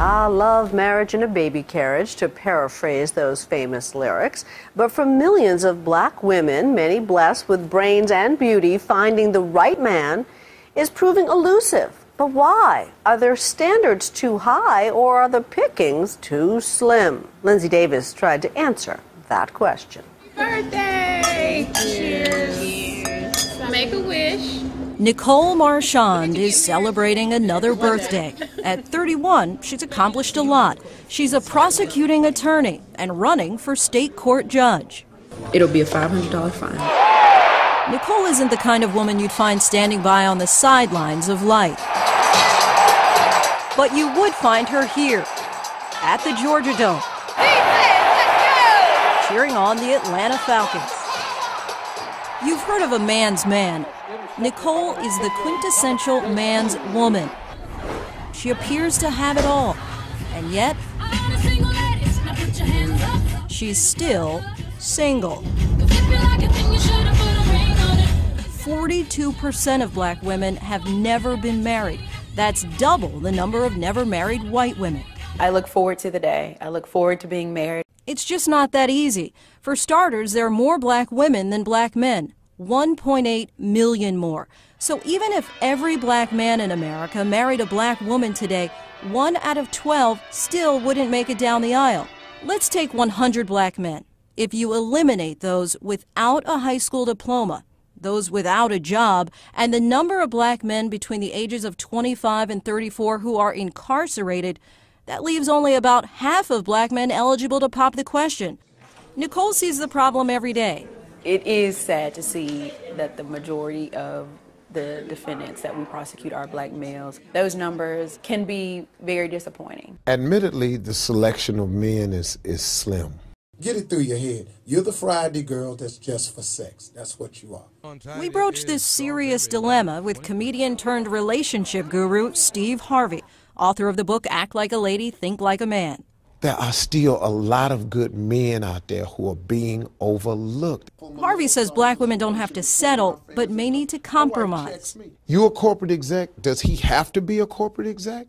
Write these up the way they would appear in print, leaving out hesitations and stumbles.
Love, marriage, and a baby carriage, to paraphrase those famous lyrics. But for millions of black women, many blessed with brains and beauty, finding the right man is proving elusive. But why? Are their standards too high, or are the pickings too slim? Lindsay Davis tried to answer that question. Birthday! Cheers! Make a wish. Nicole Marchand is celebrating another birthday. At 31, she's accomplished a lot. She's a prosecuting attorney and running for state court judge. It'll be a $500 fine. Nicole isn't the kind of woman you'd find standing by on the sidelines of life. But you would find her here, at the Georgia Dome, cheering on the Atlanta Falcons. You've heard of a man's man. Nicole is the quintessential man's woman. She appears to have it all, and yet she's still single. 42% of black women have never been married. That's double the number of never married white women. I look forward to the day. I look forward to being married. It's just not that easy. For starters, there are more black women than black men. 1.8 million more. So even if every black man in America married a black woman today, 1 out of 12 still wouldn't make it down the aisle. Let's take 100 black men. If you eliminate those without a high school diploma, those without a job, and the number of black men between the ages of 25 and 34 who are incarcerated, that leaves only about half of black men eligible to pop the question. Nicole sees the problem every day. It is sad to see that the majority of the defendants that we prosecute are black males. Those numbers can be very disappointing. Admittedly, the selection of men is slim. Get it through your head. You're the Friday girl that's just for sex. That's what you are. We broached this serious dilemma with comedian turned relationship guru Steve Harvey, author of the book Act Like a Lady, Think Like a Man. There are still a lot of good men out there who are being overlooked. Harvey says black women don't have to settle, but may need to compromise. You a corporate exec? Does he have to be a corporate exec?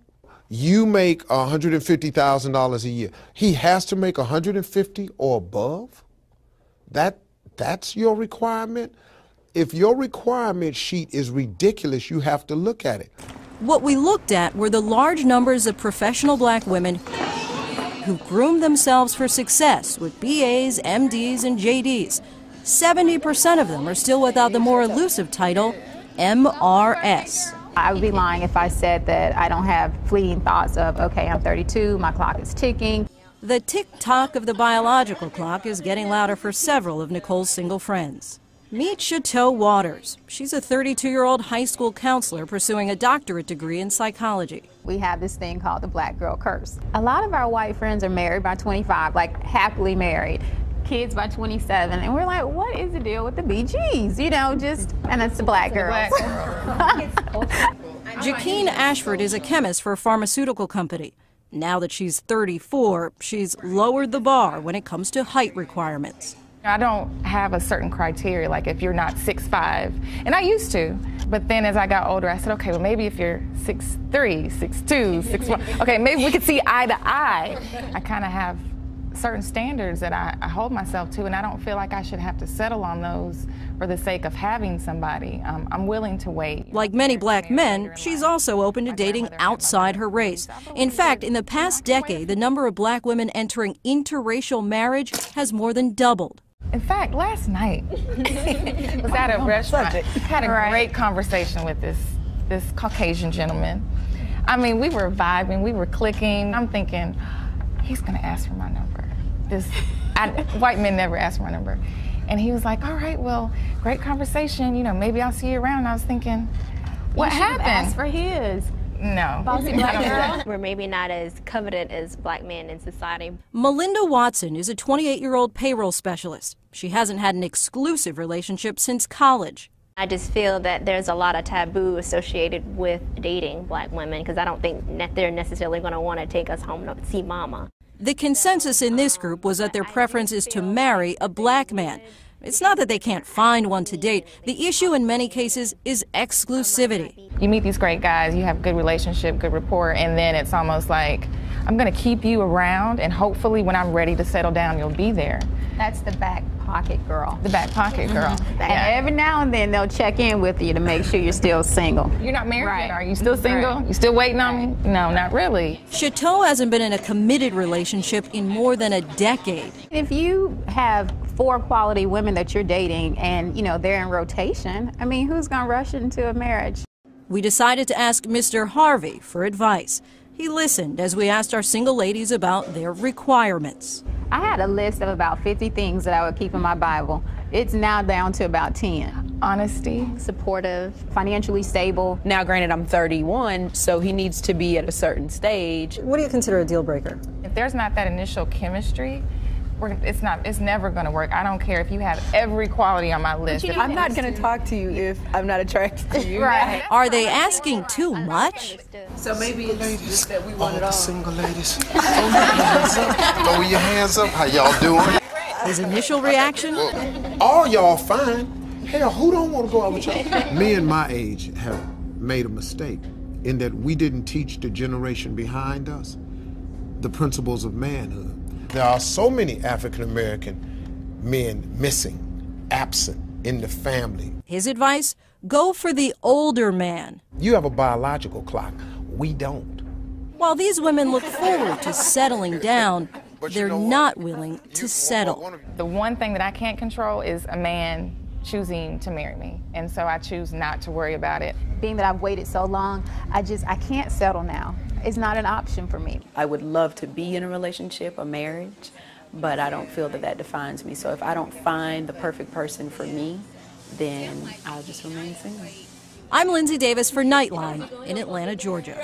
You make $150,000 a year. He has to make $150,000 or above? That's your requirement? If your requirement sheet is ridiculous, you have to look at it. What we looked at were the large numbers of professional black women who groomed themselves for success with BAs, MDs, and JDs. 70% of them are still without the more elusive title, MRS. I would be lying if I said that I don't have fleeting thoughts of, okay, I'm 32, my clock is ticking. The tick-tock of the biological clock is getting louder for several of Nicole's single friends. Meet Chateau Waters. She's a 32-year-old high school counselor pursuing a doctorate degree in psychology. We have this thing called the black girl curse. A lot of our white friends are married by 25, like happily married. Kids by 27, and we're like, what is the deal with the BGs? You know, and it's the black girls. Jaqueen Ashford is a chemist for a pharmaceutical company. Now that she's 34, she's lowered the bar when it comes to height requirements. I don't have a certain criteria, like if you're not 6'5", and I used to, but then as I got older, I said, okay, well maybe if you're 6'3", 6'2", 6'1", okay, maybe we could see eye to eye. I kind of have certain standards that I hold myself to, and I don't feel like I should have to settle on those for the sake of having somebody. I'm willing to wait. Like many black men, she's also open to dating outside her race. In fact, in the past decade, the number of black women entering interracial marriage has more than doubled. In fact, last night, was at a restaurant, had a great conversation with this Caucasian gentleman. I mean, we were vibing, we were clicking. I'm thinking, he's gonna ask for my number. White men never ask for my number. And he was like, all right, well, great conversation, you know, maybe I'll see you around. And I was thinking, what happened? Asked for his. No. We're maybe not as coveted as black men in society. Melinda Watson is a 28-year-old payroll specialist. She hasn't had an exclusive relationship since college. I just feel that there's a lot of taboo associated with dating black women because I don't think that they're necessarily going to want to take us home to see mama. The consensus in this group was that their preference is to marry a black man. It's not that they can't find one to date. The issue in many cases is exclusivity. You meet these great guys, you have good relationship, good rapport, and then it's almost like, I'm going to keep you around, and hopefully when I'm ready to settle down, you'll be there. That's the back pocket girl. The back pocket girl. And every now and then they'll check in with you to make sure you're still single. You're not married Right. yet? Are you still single? Right. You still waiting on me? No, not really. Chateau hasn't been in a committed relationship in more than a decade. If you have 4 quality women that you're dating and, you know, they're in rotation, I mean, who's going to rush into a marriage? We decided to ask Mr. Harvey for advice. He listened as we asked our single ladies about their requirements. I had a list of about 50 things that I would keep in my Bible. It's now down to about 10. Honesty. Supportive. Financially stable. Now, granted, I'm 31, so he needs to be at a certain stage. What do you consider a deal breaker? If there's not that initial chemistry, it's never going to work. I don't care if you have every quality on my list. I'm not going to talk to you if I'm not attracted to you. Right. Are they asking too much? So maybe it's just that we want it All all. the single ladies, throw your hands up. Throw your hands up. How y'all doing? His initial reaction? All y'all fine. Hell, who don't want to go out with y'all? Me and my age have made a mistake in that we didn't teach the generation behind us the principles of manhood. There are so many African-American men missing, absent in the family. His advice? Go for the older man. You have a biological clock. We don't. While these women look forward to settling down, they're not willing to settle. The one thing that I can't control is a man choosing to marry me, and so I choose not to worry about it. Being that I've waited so long, I can't settle now. It's not an option for me. I would love to be in a relationship, a marriage, but I don't feel that that defines me. So if I don't find the perfect person for me, then I'll just remain single. I'm Lindsay Davis for Nightline in Atlanta, Georgia.